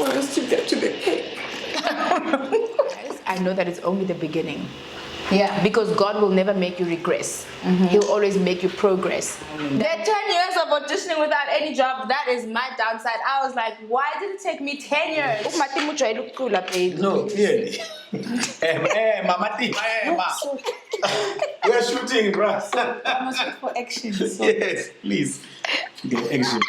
for us to get to the cake. I know that it's only the beginning. Yeah. Because God will never make you regress. He'll always make you progress. The 10 years of auditioning without any job, that is my downside. I was like, why did it take me 10 years? No, clearly. Mmatema. We are shooting, bruh. I must wait for action. So. Yes, please. Okay, action.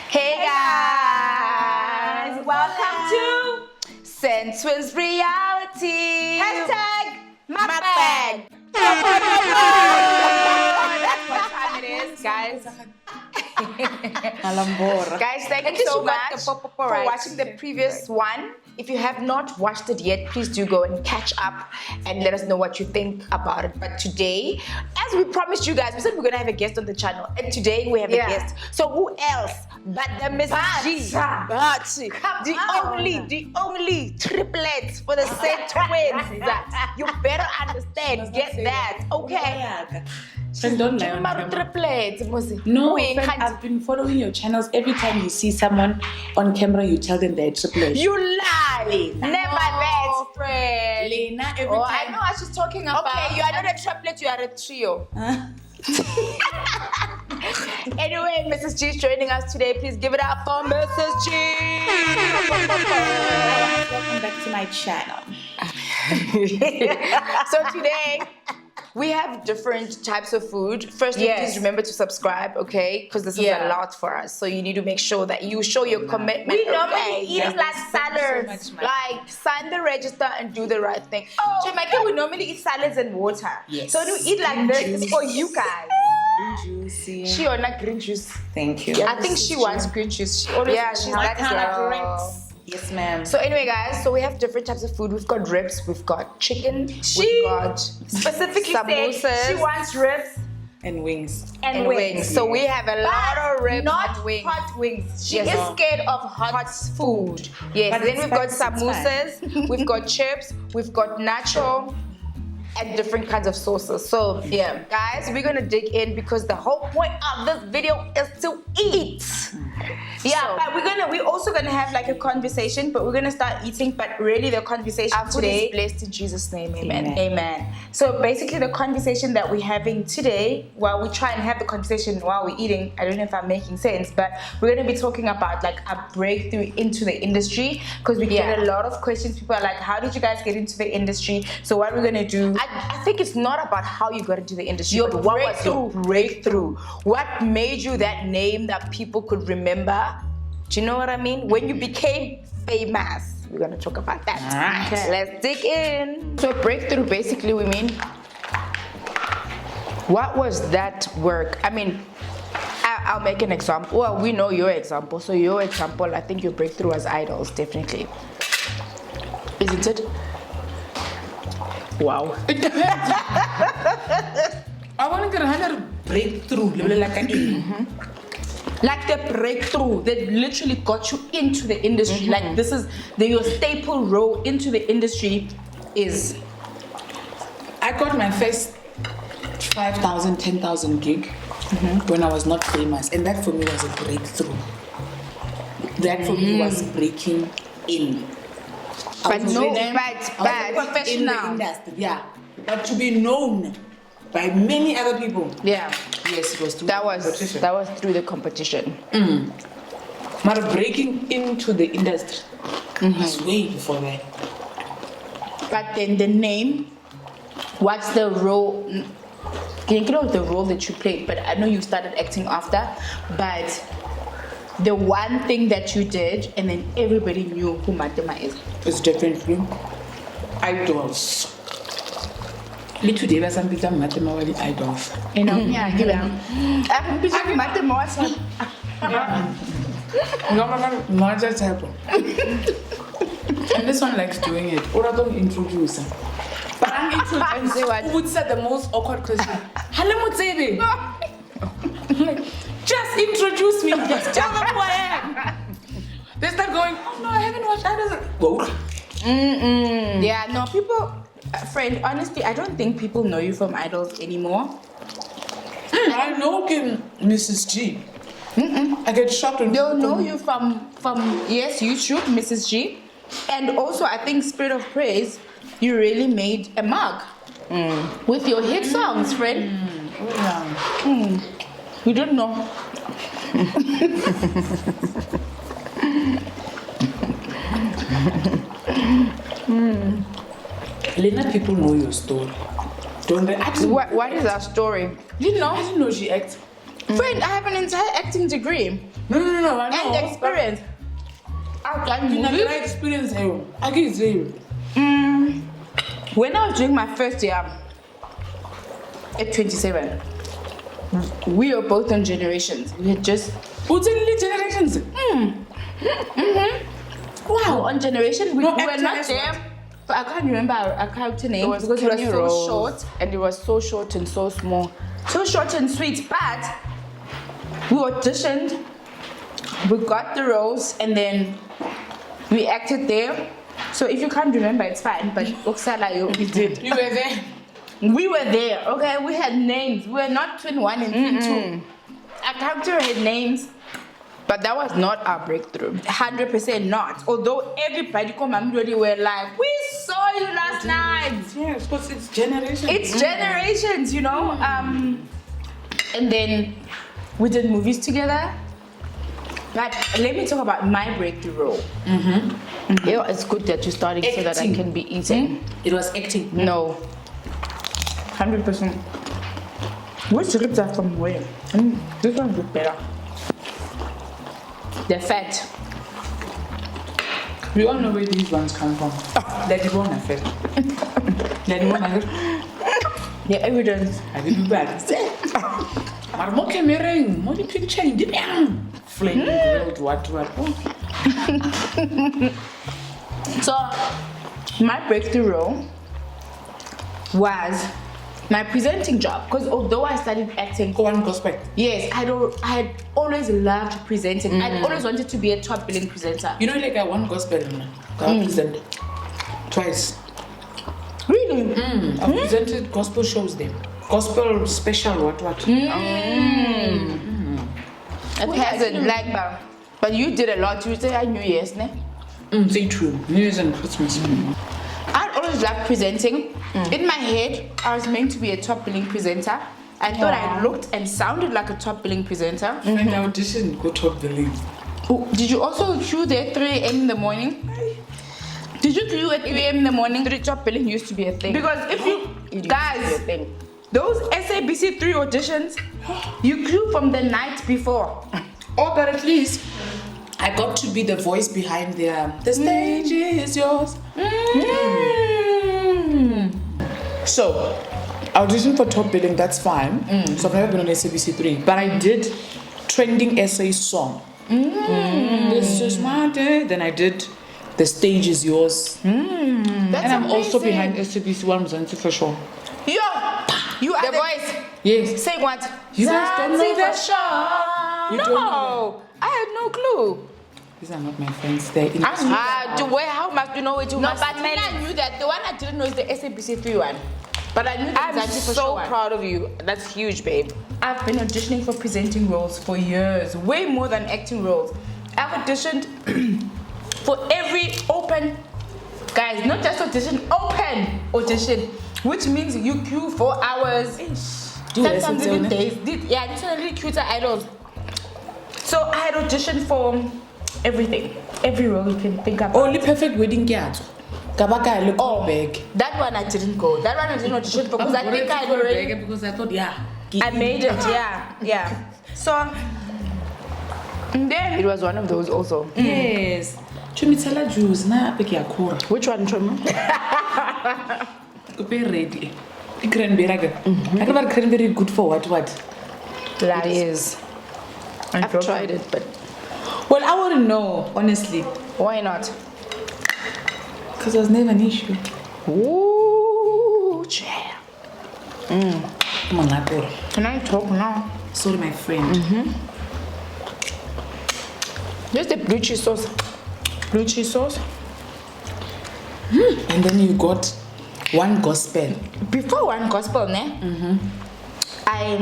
Hey guys, welcome to Centtwinz reality. #Mukbang. That's what time it is, guys. Guys, thank you so much for watching the previous one. If you have not watched it yet, please do go and catch up and let us know what you think about it. But today, as we promised you guys, we said we're gonna have a guest on the channel, and today we have a guest. So who else but the Mrs. G, the only triplet for the Centtwinz. You better understand, get that, okay? Friend, don't lie on camera. Triplets, No, friend, I've been following your channels. Every time you see someone on camera, you tell them they're triplets. You lie. Never that, friend. Lena, every Oh, time. I know what she's talking about. Okay, you are not a triplet, you are a trio. Anyway, Mrs. G is joining us today. Please give it up for Mrs. G. Welcome back to my channel. So today, we have different types of food. Firstly, please remember to subscribe, okay? Because this is a lot for us. So you need to make sure that you show your commitment. We normally eat like salads. Like sign the register and do the right thing. Oh, Jamaica, we normally eat salads and water. Yes. So to eat like this is for you guys. Green juice. She or not green juice. Thank you. I think she wants green juice. She always she's that kind of girl. drinks. Yes, ma'am. So anyway, guys, so we have different types of food. We've got ribs, we've got chicken, we've got specifically samosas. said she wants ribs And wings. and wings. So we have a lot of ribs not and wings. hot wings. She Yes. is scared of hot food. Yes, But then it's we've got fine, it's samosas, we've got chips, we've got nacho, and different kinds of sauces. So Yeah. guys, we're gonna dig in because the whole point of this video is to eat. Yeah, So- but we're also gonna have like a conversation, but we're gonna start eating. But really, the conversation Our food today. is blessed in Jesus' name, amen. Amen. Amen. So basically, the conversation that we're having today, while we try and have the conversation while we're eating, I don't know if I'm making sense, but we're gonna be talking about like a breakthrough into the industry because we get a lot of questions. People are like, "How did you guys get into the industry?" So what we're gonna do? I think it's not about how you got into the industry, Your but what was your breakthrough? What made you that name that people could remember? Do you know what I mean? When you became famous. We're gonna talk about that. Alright. Okay. Let's dig in. So breakthrough, basically, we mean, what was that work? I mean, I'll make an example. Well, we know your example. So your example, I think your breakthrough was idols, definitely. Isn't it? Wow. I want to get another breakthrough. Like the breakthrough that literally got you into the industry. Like this is your staple role into the industry is. I got my first 5,000, 10,000 gig when I was not famous, and that for me was a breakthrough. That for me was breaking in. But no, but in the professional. industry, yeah. But to be known by many other people, yeah, yes, it was through that competition. was through the competition. But breaking into the industry was way before that. But then the name, what's the role? Can you know the role that you played? But I know you started acting after. But the one thing that you did, and then everybody knew who Mmatema is. It's definitely idols. Little today, there's some people Mmatema were the idols. You know, yeah, give them. No, just happen. And this one likes doing it. Or I don't introduce her. But I'm introducing what? Who would say the most awkward question? Hello, Mutsebi. Like, just introduce me. Just tell them who I am. They start going, oh no, I haven't watched Idols. Whoa. Yeah, no, people, friend, honestly, I don't think people know you from Idols anymore. I know Mrs. G. I get shocked when They'll know you from yes, YouTube, Mrs. G. And also, I think Spirit of Praise, you really made a mark with your hit songs, friend. You don't know. Lena, people know your story. Don't they? What is our story? You know, I didn't know she acts. Friend, I have an entire acting degree. No, I know. And experience. I've done You movies. never experience zero. I get zero. When I was doing my first year at 27, we were both on Generations. We had just Who's in the generations? wow on Generations. We No, were acting not as there. what? But I can't remember our character name It was because it was Kenny so Rose, short. and it was so short and so small. So short and sweet, but we auditioned, we got the roles, and then we acted there. So if you can't remember, it's fine. But Oksala, you did. You were there. We were there, okay? We had names. We were not twin 1 and twin 2. Our character had names. But that was not our breakthrough. 100% not. Although everybody come and really were like, we saw you last night. Yes, because it's generations. It's generations, you know. And then we did movies together. But let me talk about my breakthrough role. Yeah, it's good that you're starting so that I Acting. can be eating. It was acting. No. 100%. Which scripts are from where? This one is better. They're fat. We all know where these ones come from. Let it won't affect. Let it won't affect. They're evidence. I will be bad. Maar mo cameraing, mo di picture in the flame grilled what. So, my breakthrough role was my presenting job. Because although I studied acting, Go on gospel. yes, I had always loved presenting. I'd always wanted to be a top billing presenter. You know, like I won gospel. I presented twice. Really? I presented gospel shows there. Gospel special what. It hasn't, like, but you did a lot. You say I knew yes, ne? Say true. New Year's and Christmas. I'd always loved presenting. In my head, I was meant to be a top billing presenter. I thought I looked and sounded like a top billing presenter. And I auditioned, go top billing. Oh, did you also queue there at 3 a.m. in the morning? Did you queue at 3 a.m. in the morning? Top billing used to be a thing. Because if you It guys, used to be a thing. those SABC 3 auditions, you queue from the night before. Oh, but at least I got to be the voice behind the stage is yours. So, audition for top billing, that's fine. So I've never been on SABC 3, but I did trending essay song. This is my day. Then I did the stage is yours. And I'm also behind SABC 1 Mzansi for sure. Yo, you are The voice. Yes. Say what? You guys don't know that? show. You don't know No, I had no clue. These are not my friends. They're in How much you know it? You No, must but smell I it. knew that. The one I didn't know is the SABC 3 one. But I knew the I'm Mzansi for so sure one. proud of you. That's huge, babe. I've been auditioning for presenting roles for years, way more than acting roles. I've auditioned for every open, guys, not just audition, open audition, which means you queue for hours, sometimes even days. Yeah, this one really cute idols. So I had auditioned for everything, every role you can think about. Only perfect wedding kiazo. Kabaka look big. That one I didn't go. That one I didn't audition for because I think I had already. Because I thought, I made it, yeah. So, and then It was one of those also. Yes. Chumitala juice na pekiakura. Which one, Chum? Be ready. Cranberry. I never cranberry good for what? It is. I've tried it, but Well, I wouldn't know, honestly. Why not? Because it was never an issue. Ooh, jam. Come on, Lapor. Can I talk now? Sorry, my friend. Here's the blue cheese sauce. Blue cheese sauce. And then you got one gospel. Before one gospel, I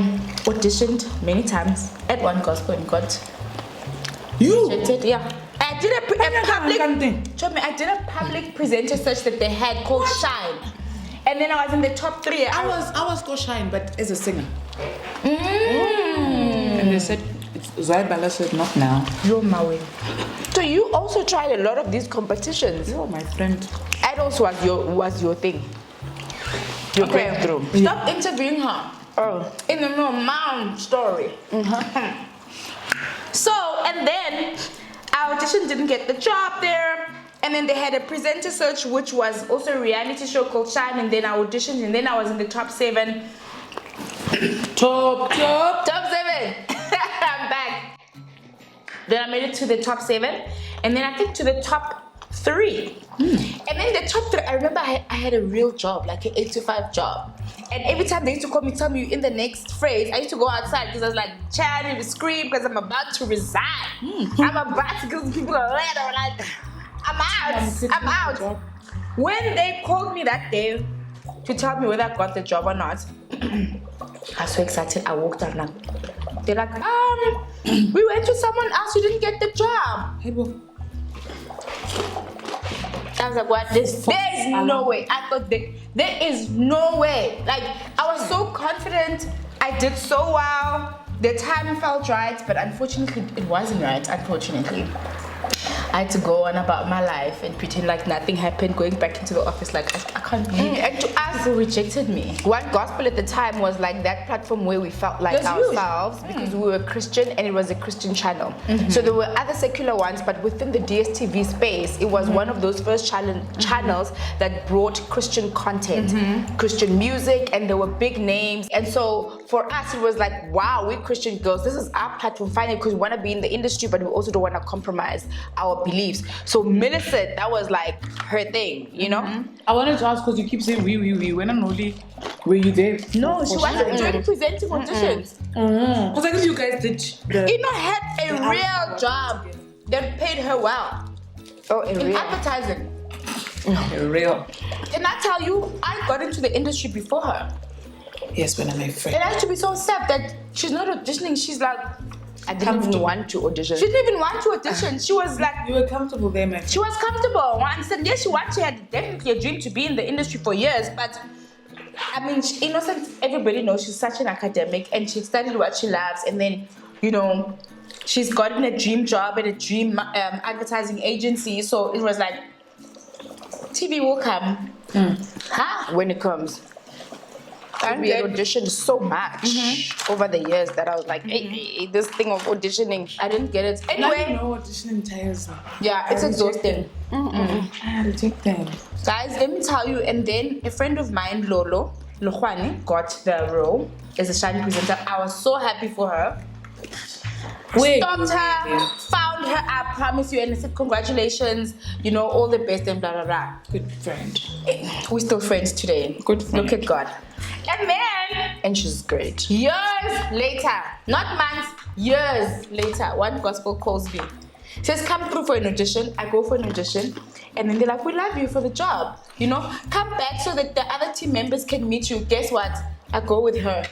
auditioned many times at one gospel and got You? rejected. Yeah. I did a public presenter search that they had called Shine. And then I was in the top 3. I was go shine, but as a singer. And they said, Zaibala said, not now. You're my way. So you also tried a lot of these competitions. Oh, my friend. Idols was your thing. Your breakthrough. Stop interviewing her. Oh. In the mom story. So, and then our audition didn't get the job there. And then they had a presenter search, which was also a reality show called Shine. And then I auditioned, and then I was in the top 7. Top 7. I'm back. Then I made it to the top 7, and then I think to the top 3. And then the top 3, I remember I had a real job, like an 8 to 5 job. And every time they used to call me, tell me in the next phrase, I used to go outside because I was like, Chad, I need to scream because I'm about to resign. I'm about to give people a letter, like, I'm out. When they called me that day to tell me whether I got the job or not, I was so excited. I walked out now. They're like, we went to someone else who didn't get the job. I was like, what? There's no way. I thought there is no way. Like, I was so confident. I did so well. The time felt right, but unfortunately, it wasn't right, unfortunately. I had to go on about my life and pretend like nothing happened, going back into the office like I can't believe it. And to us, people rejected me. One Gospel at the time was like that platform where we felt like ourselves because we were Christian and it was a Christian channel. So there were other secular ones, but within the DSTV space, it was one of those first channels that brought Christian content, Christian music, and there were big names. And so for us, it was like, wow, we're Christian girls. This is our platform finally because we want to be in the industry, but we also don't want to compromise our beliefs. So Millicent, that was like her thing, you know? I wanted to ask because you keep saying we. When I'm only, were you there? No, she wasn't doing presenting auditions. Because I guess you guys did. Ina had a real job that paid her well. Oh, in advertising. Real. And I tell you, I got into the industry before her. Yes, when I'm my friend. And I used to be so sad that she's not auditioning. She's like, I didn't even want to audition. She didn't even want to audition. She was like... You were comfortable there, my friend. She was comfortable. I said, yes, she had definitely a dream to be in the industry for years, but I mean, innocent, everybody knows she's such an academic and she studied what she loves, and then, you know, she's gotten a dream job at a dream advertising agency, so it was like, TV will come. When it comes. And we had auditioned so much over the years that I was like, hey, this thing of auditioning, I didn't get it. Anyway, no auditioning tires. Yeah, it's exhausting. I reject them. Guys, let me tell you, and then a friend of mine, Lolo got the role as a Shine presenter. I was so happy for her. Stopped her, found her, I promise you, and I said, congratulations, you know, all the best and blah, blah, blah. Good friend. We're still friends today. Good friend. Look at God. And then, and she's great. Years later, not months, years later, one gospel calls me. Says, come through for an audition. I go for an audition. And then they're like, we love you for the job. You know, come back so that the other team members can meet you. Guess what? I go with her.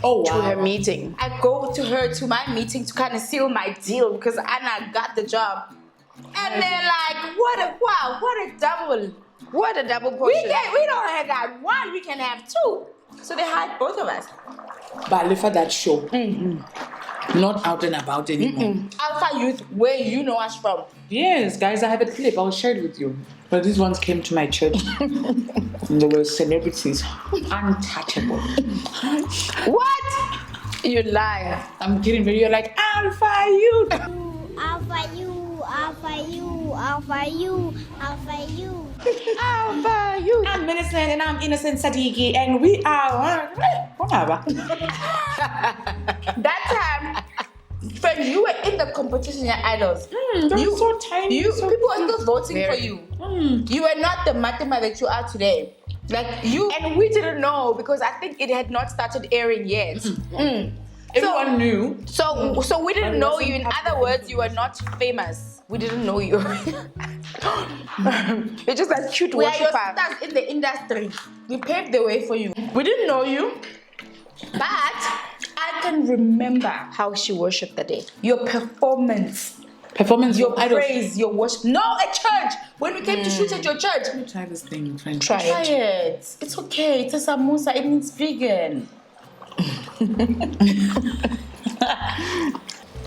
Oh, wow. To her meeting. I go to her to my meeting to kind of seal my deal because Anna got the job. And they're like, what a double portion. We don't have that one, we can have 2. So they hired both of us. But for that show. Not out and about anymore. Alpha Youth, where you know us from. Yes, guys, I have a clip. I'll share it with you. But these ones came to my church. And they were celebrities. Untouchable. What? You lie. I'm kidding, but you're like, Alpha Youth. Alpha you, Alpha you, Alpha you, Alpha you. Alpha Youth. I'm Millicent and I'm Innocent Sadiki, and we are... That time, Friend, you were in the competition at Idols. You so tiny. People are still voting for you. You were not the Mmatema that you are today. Like you, And we didn't know because I think it had not started airing yet. Everyone knew. So we didn't know you. In other words, you were not famous. We didn't know you. You're just a cute we are your worshiper. stars in the industry. We paved the way for you. We didn't know you, but I can remember How she worshipped the day. your performance, Your your praise, your worship. No, at church. When we came to shoot at your church, Try this thing, friend. Try try it. it. It's okay. It's a samosa. It means vegan.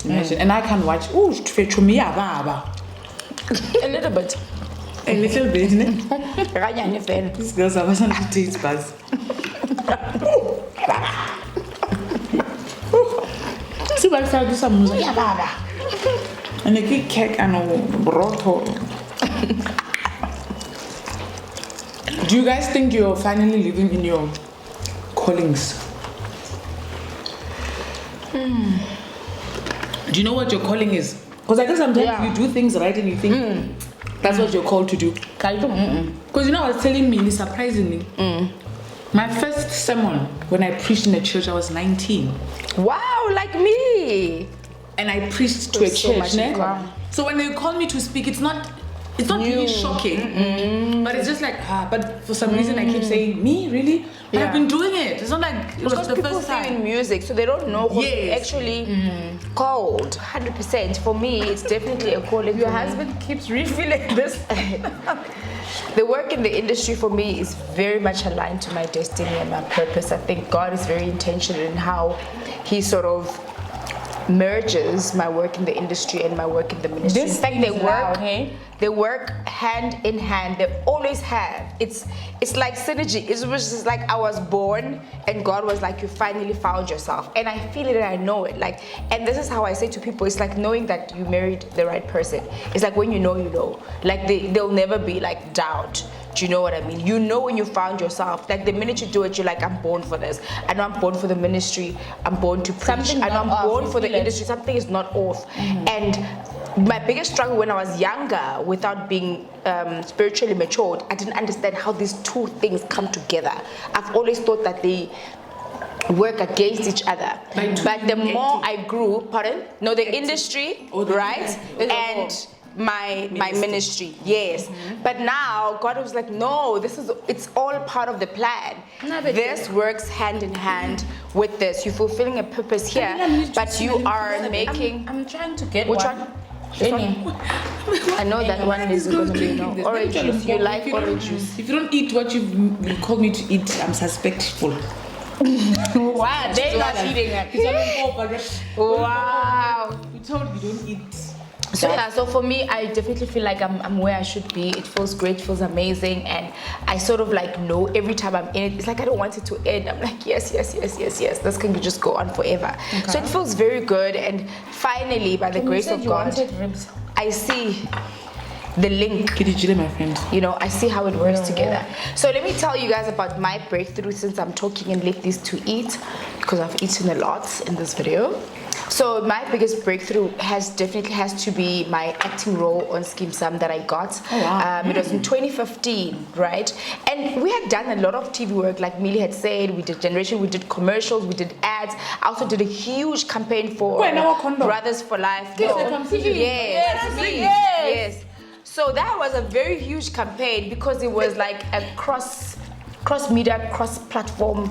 Imagine. And I can watch. Ooh, fechumiya baba. A little bit. A little bit. Ne? Kanyane vele. These girls are wasn't to taste buds. See what I do some music. Yeah, baba. And a quick cake and a broto. Do you guys think you're finally living in your callings? Do you know what your calling is? Because I guess sometimes you do things right and you think that's what you're called to do. Because you know, I was telling me, surprisingly, my first sermon when I preached in a church, I was 19. Wow, like me. And I preached to a So church. much in Ne? common. So when they call me to speak, it's not really shocking, but it's just like, but for some reason I keep saying, me, really? But I've been doing it. It's not like it was Because the people first sing time. in music, so they don't know who's Yes. actually called. 100%. For me, it's definitely a calling. Your for me. husband keeps refilling this. The work in the industry for me is very much aligned to my destiny and my purpose. I think God is very intentional in how He sort of merges my work in the industry and my work in the ministry. This in fact, they is work. loud, hey? They work hand in hand. They always have. It's like synergy. It was just like I was born, and God was like, "You finally found yourself." And I feel it, and I know it. Like, and this is how I say to people: it's like knowing that you married the right person. It's like when you know, you know. Like there'll never be like doubt. Do you know what I mean? You know when you found yourself. Like the minute you do it, you're like, I'm born for this. I know I'm born for the ministry. I'm born to preach. Something's I know not I'm born off, for you the feel it. industry. Something is not off. And my biggest struggle when I was younger, without being spiritually matured, I didn't understand how these two things come together. I've always thought that they work against each other. But the more I grew, the industry, right? And my ministry, yes. But now God was like, no, it's all part of the plan. This works hand in hand with this. You're fulfilling a purpose here, but you are making. I'm trying to get Which one. one? Any. I know that one is going to be no orange juice. You like orange juice? If you don't eat what you called me to eat, I'm suspectful. Why? They're not eating it. Wow. We told you don't eat. So yeah, so for me, I definitely feel like I'm where I should be. It feels great, feels amazing, and I sort of like know every time I'm in it, it's like I don't want it to end. I'm like, yes. This can just go on forever. Okay. So it feels very good, and finally, by the grace of God, I see the link. My friend. You know, I see how it works together. So let me tell you guys about my breakthrough, since I'm talking and leave this to eat, because I've eaten a lot in this video. So my biggest breakthrough definitely has to be my acting role on Scheme Sam that I got. Oh, wow. It was in 2015, right? And we had done a lot of TV work, like Millie had said. We did Generation, we did commercials, we did ads. I also did a huge campaign for Brothers for Life. Yes. So that was a very huge campaign because it was like a cross-media, cross-platform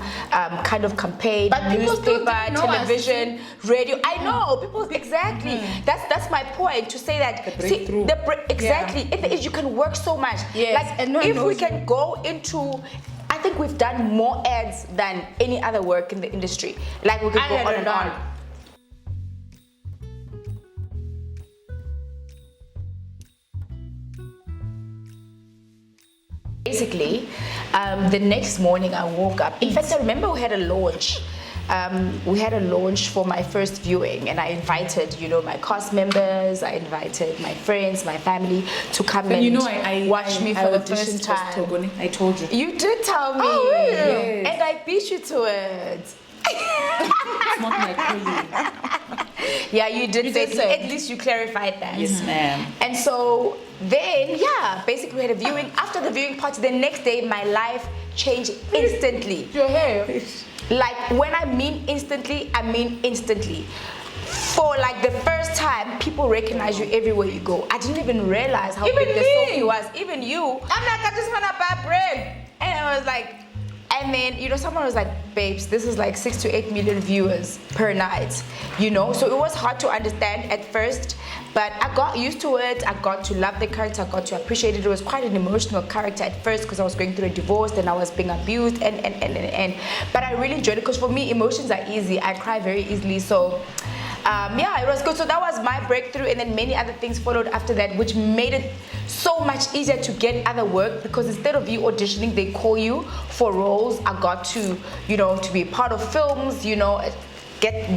kind of campaign. But people still newspaper, didn't know television, radio. I know people exactly. That's my point to say that. Exactly. In the age you can work so much. Yes. Like And if we can go into. I think we've done more ads than any other work in the industry. Like we could go on and on. Basically, the next morning I woke up. In fact, I remember we had a launch. We had a launch for my first viewing, and I invited, my cast members, I invited my friends, my family to come and watch me for the first time. I told you. You did tell me. Oh, really? Yes. And I beat you to it. It's not my calling. Yeah, you did say so. At least you clarified that. Yes, ma'am. And so then, yeah, basically we had a viewing. After the viewing party, the next day, my life changed instantly. Your hair. Like, when I mean instantly, I mean instantly. For like the first time, people recognize you everywhere you go. I didn't even realize how big the Sophie was. Even you. I'm like, I just want to buy bread. And I was like, and then, you know, someone was like, babes, this is like 6 to 8 million viewers per night, you know? So it was hard to understand at first, but I got used to it. I got to love the character. I got to appreciate it. It was quite an emotional character at first because I was going through a divorce and I was being abused and. But I really enjoyed it because for me, emotions are easy. I cry very easily. So yeah, it was good. So that was my breakthrough, and then many other things followed after that, which made it so much easier to get other work because instead of you auditioning, they call you for roles. I got to, you know, to be part of films, you know,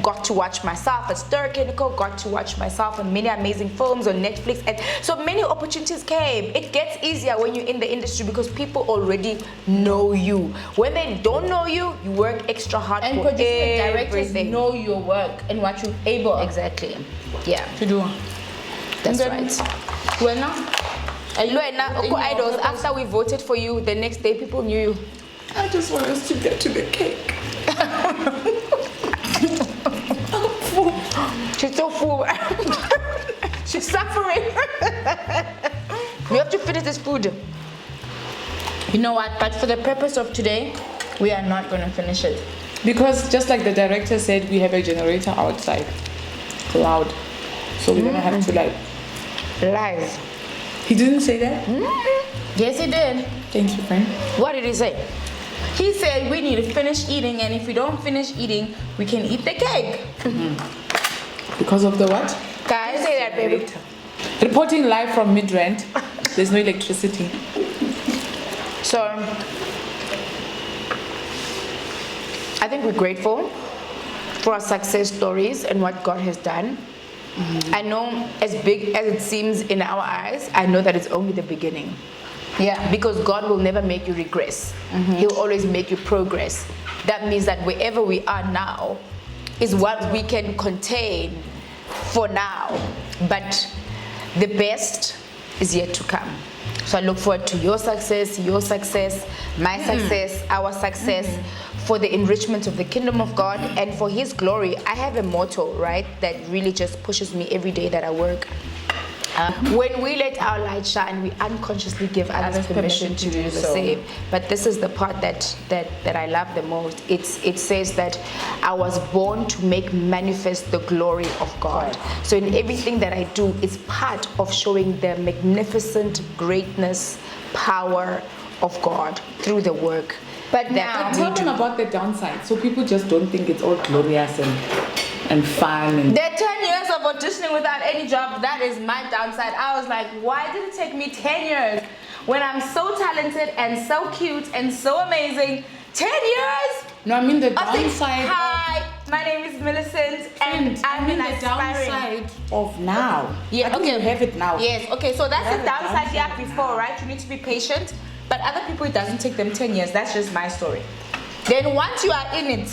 got to watch myself at Stir Clinical, got to watch myself on many amazing films on Netflix, and so many opportunities came. It gets easier when you're in the industry because people already know you. When they don't know you, you work extra hard and for everything. And directors know your work and what you're able to do. That's right. Luena, Idols, after we voted for you, the next day people knew you. I just want us to get to the cake. She's so full. She's suffering. We have to finish this food. you know what? But for the purpose of today, we are not going to finish it. Because just like the director said, we have a generator outside. Loud. So we're going to have to like... Lies. He didn't say that? Yes, he did. Thank you, friend. What did he say? He said we need to finish eating, and if we don't finish eating, we can eat the cake. Because of the what? Guys, say that, baby. Reporting live from Midrand. There's no electricity. So, I think we're grateful for our success stories and what God has done. I know as big as it seems in our eyes, I know that it's only the beginning. Yeah. Because God will never make you regress. He'll always make you progress. That means that wherever we are now is what we can contain for now. But the best is yet to come. So I look forward to your success, my success, our success, for the enrichment of the kingdom of God and for His glory. I have a motto, right, that really just pushes me every day that I work. When we let our light shine, we unconsciously give others permission to do the same. But this is the part that I love the most. It says that I was born to make manifest the glory of God. So in everything that I do, it's part of showing the magnificent greatness, power of God through the work. But now, tell them about the downside, so people just don't think it's all glorious and fun. And the 10 years of auditioning without any job, that is my downside. I was like, why did it take me 10 years when I'm so talented and so cute and so amazing? 10 years? No, I mean the downside. Hi, my name is Millicent, and I'm the downside of now. Yeah, I think you have it now. Yes, okay, so that's the downside you had before, right? You need to be patient. But other people, it doesn't take them 10 years. That's just my story. Then once you are in it,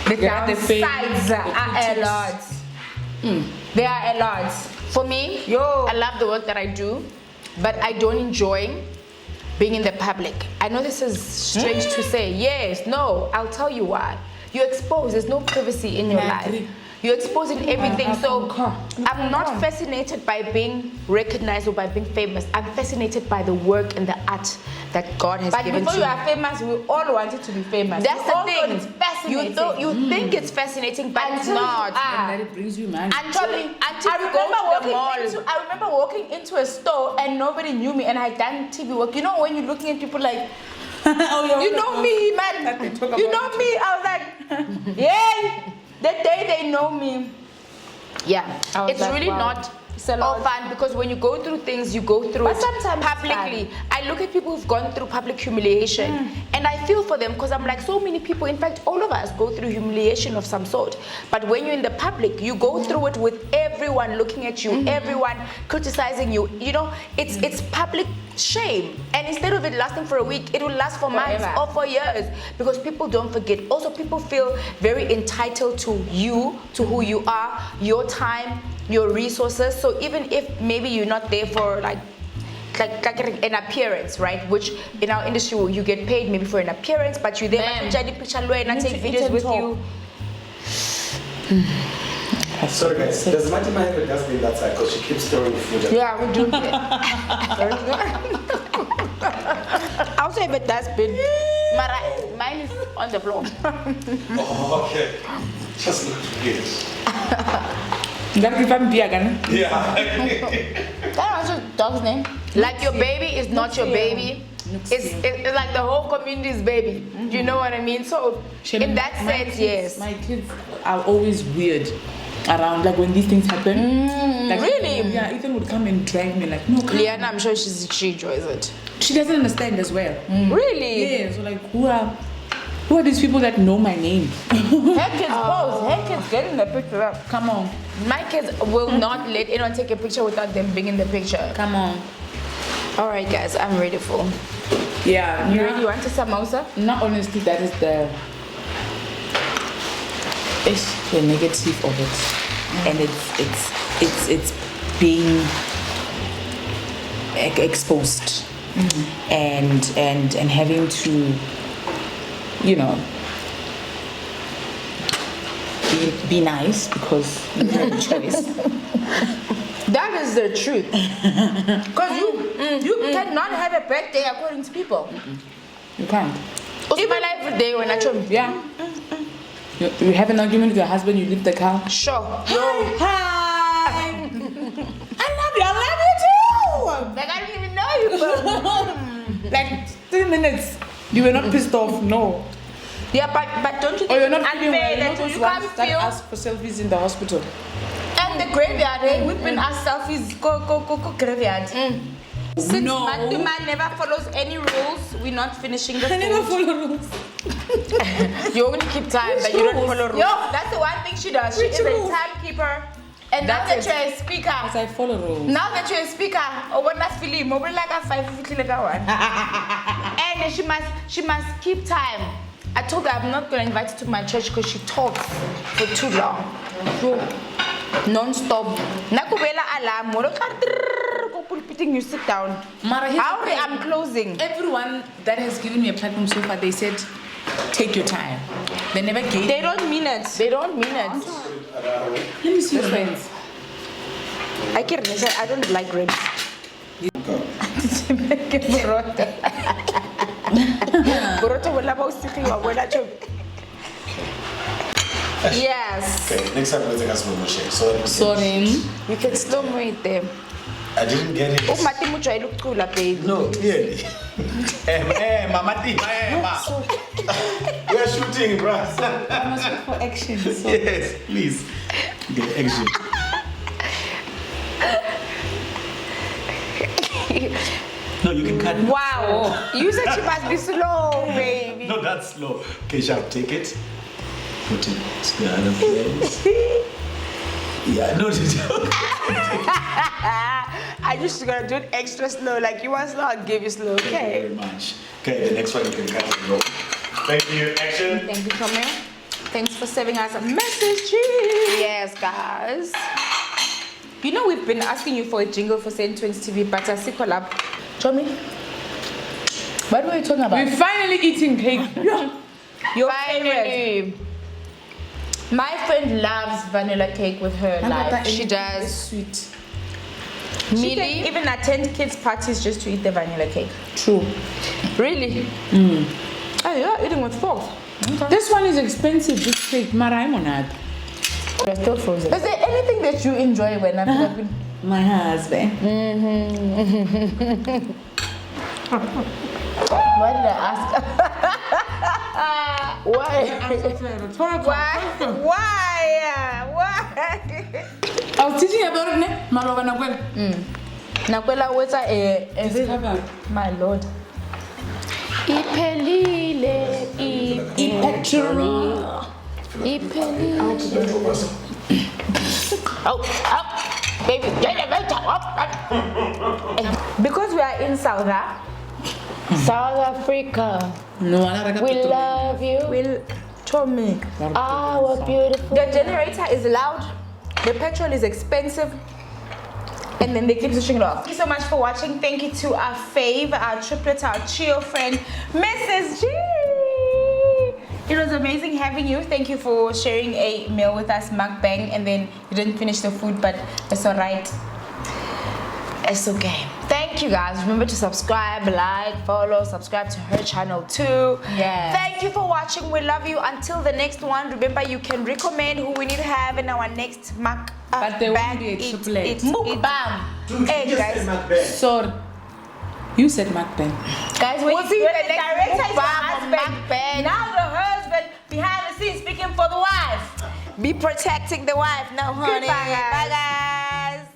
the downsides are a lot. There are a lot. For me, I love the work that I do, but I don't enjoy being in the public. I know this is strange to say. Yes, no, I'll tell you why. You're exposed. There's no privacy in your life. You're exposed in everything. So I'm not fascinated by being recognized or by being famous. I'm fascinated by the work and the art that God has given to me. But before you are famous, we all wanted to be famous. That's the thing. It's fascinating. You think it's fascinating, but it's not. And that it brings you man. Until you go to the mall. I remember walking into a store and nobody knew me, and I done TV work. You know when you're looking at people like, you know me, man. You know me. I was like, yeah. The day they know me, it's like, really not all fun, because when you go through things, you go through it publicly. I look at people who've gone through public humiliation and I feel for them, because I'm like, so many people, in fact all of us go through humiliation of some sort, but when you're in the public, you go through it with every everyone looking at you, everyone criticizing you. You know, it's public shame. And instead of it lasting for a week, it will last for months or for years, because people don't forget. Also, people feel very entitled to you, to who you are, your time, your resources. So even if maybe you're not there for like an appearance, right? Which in our industry you get paid maybe for an appearance, but you're there and take videos with you. Sorry guys, does Mmatema have a dustbin that side? Because she keeps throwing food. Yeah, we do. I also have a dustbin. Mine is on the floor. Oh, okay. Just look weird. Yeah. That's a dog's name. Like your baby is not your baby. It's like the whole community's baby. You know what I mean? So in that sense, yes. My kids are always weird around, like when these things happen. Like, really? Yeah, Ethan would come and drag me like, no, come Liana, I'm sure she enjoys it. She doesn't understand as well. Really? Yeah, so like, who are these people that know my name? Her kids pose. Her kids getting the picture up. Come on. My kids will not let anyone take a picture without them being in the picture. Come on. All right, guys, I'm ready for. Yeah. You ready? You want a samosa? No, honestly, that is the negative of it, and it's being exposed, and having to, you know, be nice because you have a choice. That is the truth. Because you cannot have a birthday according to people. You can't. Even every day when I told Yeah. You have an argument with your husband, you leave the car. Sure. Hi. I love you too. Like I didn't even know you, bro. Like 3 minutes. You were not pissed off, no. Yeah, but don't you think Or you're not it's feeling well. unfair You know that those you ones can't that feel? ask for selfies in the hospital. And the graveyard, hey, we've been asked selfies, go graveyard. Since No. Mmatema never follows any rules, we're not finishing the food. I never follow rules. You only keep time, but you don't follow rules. Yo, that's the one thing she does. She is a rules? timekeeper. And now that you're a speaker, As I follow rules. now that you're a speaker, or when I film, over like a 5 one. And she must keep time. I told her I'm not gonna invite her to my church because she talks for too long. Non-stop. Nakubela alarm. You sit down. Mara, How I'm closing. Everyone that has given me a platform so far, they said, take your time. They never gave. They don't mean it. They don't mean it. Let me see your friends. I don't like grapes. Yes. Okay, next time let's take us one shake. So Sorry. You can slow mo it there. I didn't get it. Oh, Mmatema ujwayele ukucula, baby. No, clearly. Mmatema, ma. We are shooting, bro. For action. So. Yes, please. Okay, action. No, you can cut it. Wow. You said she must be slow, baby. No, that's slow. Okay, Sharp, take it. Put it to the other place. Yeah, no, I just gonna do it extra slow. Like you want slow, I'll give you slow. Thank you Okay. very much. Okay, the next one you can cut and go. Thank you. Action. Thank you, Tommy. Thanks for serving us a message. Yes, guys. You know we've been asking you for a jingle for Centtwinz TV, but I see collab. Tommy, what were you talking about? We're finally eating cake. Your favorite. My friend loves vanilla cake with her life. She does. Sweet. She can even attend kids' parties just to eat the vanilla cake. True. Really? Oh, you're eating with forks. Okay. This one is expensive, this cake. Mara, I'm on that. They're still frozen. Is there anything that you enjoy when I've been? My husband. Why did I ask? Why? I was teaching about it, ne? Malova Nakwel. Nakwela, what's It's covered. my lord. Ipelile. I'll put that over. Oh, Baby, Because we are in South Africa, No, I like we love you. Will Tommy. Our beautiful. The generator is loud, the petrol is expensive, and then they keep switching it off. Thank you so much for watching. Thank you to our fave, our triplet, our trio friend, Mrs. G. It was amazing having you. Thank you for sharing a meal with us, mukbang, and then you didn't finish the food, but it's alright. It's okay. Thank you guys. Remember to subscribe, like, follow, subscribe to her channel too. Yeah. Thank you for watching. We love you. Until the next one, remember you can recommend who we need to have in our next mukbang. But there won't be a triplet. Mukbang. Dude, Hey, you just guys. said mukbang. Sorry. You said mukbang. Guys, we'll see you in the next director is the mukbang or husband. mukbang. Now the husband behind the scenes speaking for the wife. Be protecting the wife now, honey. Goodbye, guys. Bye, guys.